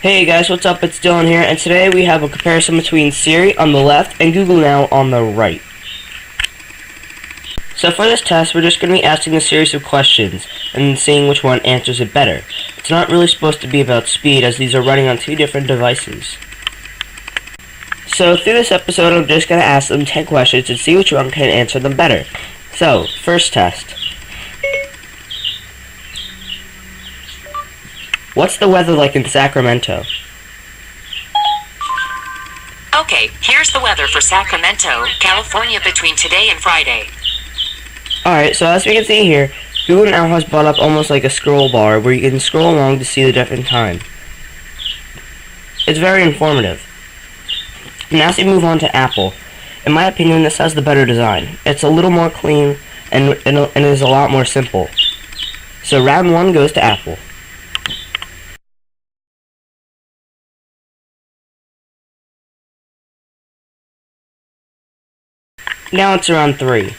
Hey guys, what's up? It's Dylan here, and today we have a comparison between Siri on the left and Google Now on the right. So for this test, we're just going to be asking a series of questions and seeing which one answers it better. It's not really supposed to be about speed, as these are running on two different devices. So through this episode, I'm just going to ask them 10 questions and see which one can answer them better. So, first test. What's the weather like in Sacramento? Okay, here's the weather for Sacramento, California between today and Friday. Alright, so as we can see here, Google Now has brought up almost like a scroll bar where you can scroll along to see the different time. It's very informative. Now as we move on to Apple, in my opinion this has the better design. It's a little more clean and is a lot more simple. So round 1 goes to Apple. Now it's round 3.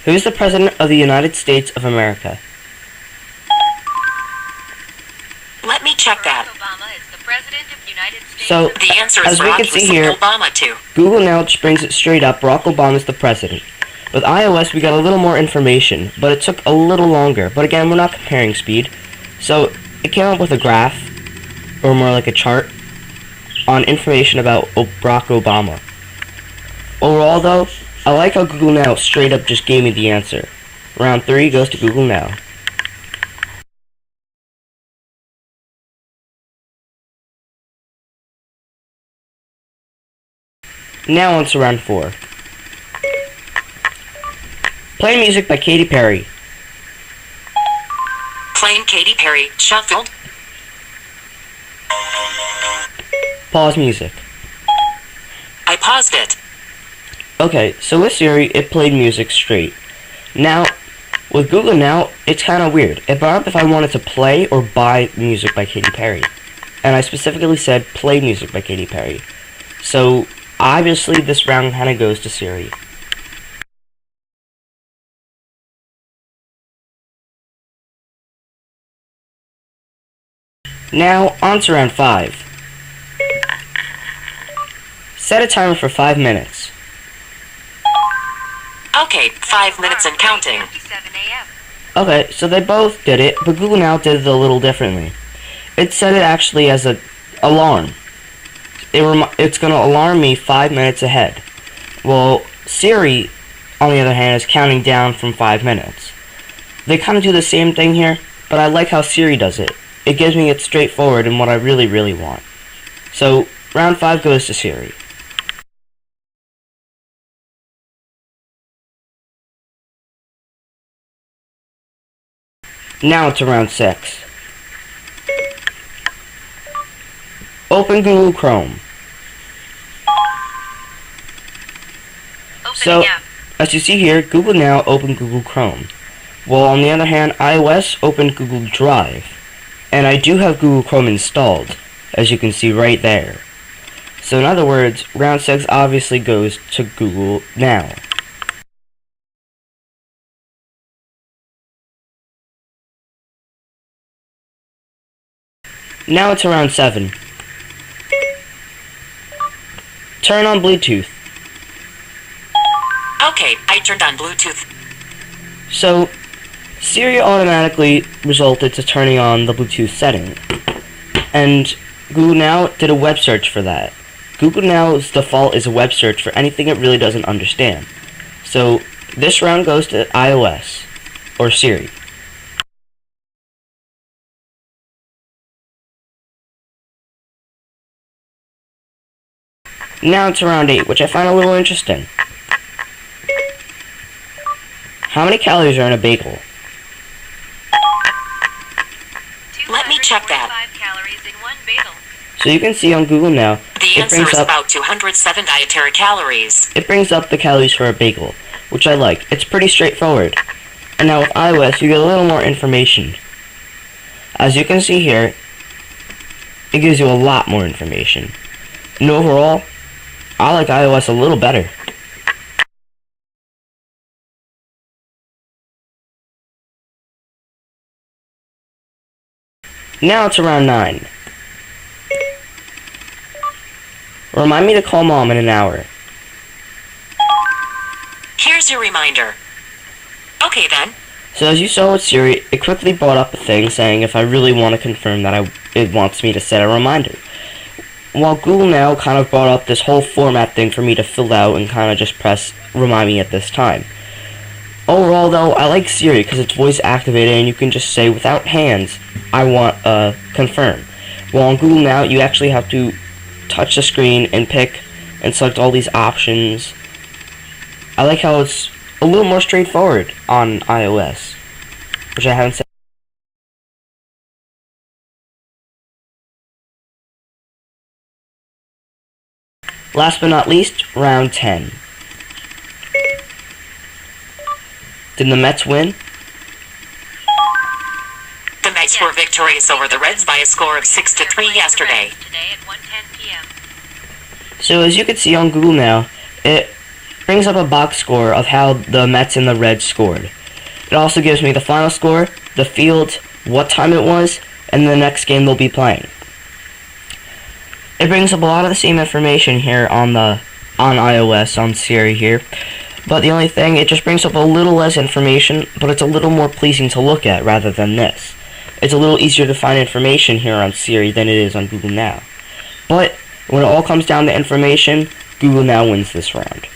Who's the President of the United States of America? Let me check that. Obama is the President of the United States. So, The answer is as we Barack can see here, Obama too. Google Now just brings it straight up. Barack Obama is the President. With iOS, we got a little more information, but it took a little longer. But again, we're not comparing speed. So, it came up with a graph, or more like a chart, on information about Barack Obama. Overall, though, I like how Google Now straight up just gave me the answer. Round 3 goes to Google Now. Now on to round 4. Play music by Katy Perry. Playing Katy Perry, shuffled. Pause music. I paused it. Okay, so with Siri, it played music straight. Now, with Google Now, it's kind of weird. It brought up if I wanted to play or buy music by Katy Perry. And I specifically said play music by Katy Perry. So, obviously, this round kind of goes to Siri. Now, on to round 5. Set a timer for 5 minutes. Okay, 5 minutes and counting. 7 a.m. Okay, so they both did it, but Google Now did it a little differently. It set it actually as an alarm. It's going to alarm me 5 minutes ahead. Well, Siri, on the other hand, is counting down from 5 minutes. They kind of do the same thing here, but I like how Siri does it. It gives me it straightforward and what I really, really want. So, round 5 goes to Siri. Now it's round 6. Open Google Chrome. So, as you see here, Google Now opened Google Chrome. Well, on the other hand, iOS opened Google Drive. And I do have Google Chrome installed, as you can see right there. So in other words, round 6 obviously goes to Google Now. Now it's around 7. Turn on Bluetooth. Okay, I turned on Bluetooth. So, Siri automatically resulted to turning on the Bluetooth setting. And Google Now did a web search for that. Google Now's default is a web search for anything it really doesn't understand. So, this round goes to iOS, or Siri. Now it's round 8, which I find a little interesting. How many calories are in a bagel? Let me check that. 245 calories in one bagel. So you can see on Google Now, The answer is about 207 dietary calories. it brings up the calories for a bagel, which I like. It's pretty straightforward. And now with iOS, you get a little more information. As you can see here, it gives you a lot more information. And overall, I like iOS a little better. Now it's around 9. Remind me to call Mom in an hour. Here's your reminder. Okay then. So as you saw with Siri, it quickly brought up a thing saying if I really want to confirm that it wants me to set a reminder. While Google Now kind of brought up this whole format thing for me to fill out and kind of just press remind me at this time. Overall though, I like Siri because it's voice activated and you can just say without hands, I want confirm. While on Google Now, you actually have to touch the screen and pick and select all these options. I like how it's a little more straightforward on iOS, which I haven't said. Last but not least, round 10. Did the Mets win? The Mets were victorious over the Reds by a score of 6-3 yesterday. Today at 1:10 p.m. So as you can see on Google Now, it brings up a box score of how the Mets and the Reds scored. It also gives me the final score, the field, what time it was, and the next game they'll be playing. It brings up a lot of the same information here on iOS, on Siri here, but the only thing, it just brings up a little less information, but it's a little more pleasing to look at rather than this. It's a little easier to find information here on Siri than it is on Google Now. But when it all comes down to information, Google Now wins this round.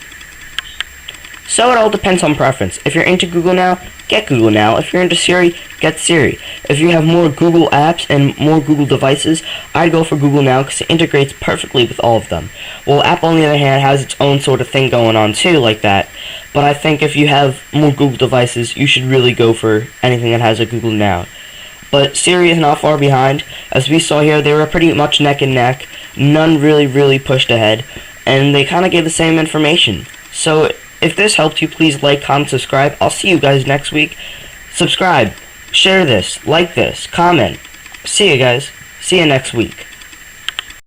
So it all depends on preference. If you're into Google Now, get Google Now. If you're into Siri, get Siri. If you have more Google apps and more Google devices, I'd go for Google Now because it integrates perfectly with all of them. Well, Apple on the other hand has its own sort of thing going on too, like that. But I think if you have more Google devices, you should really go for anything that has a Google Now. But Siri is not far behind. As we saw here, they were pretty much neck and neck. None really pushed ahead. And they kind of gave the same information. So if this helped you, please like, comment, subscribe. I'll see you guys next week. Subscribe, share this, like this, comment. See you guys. See you next week.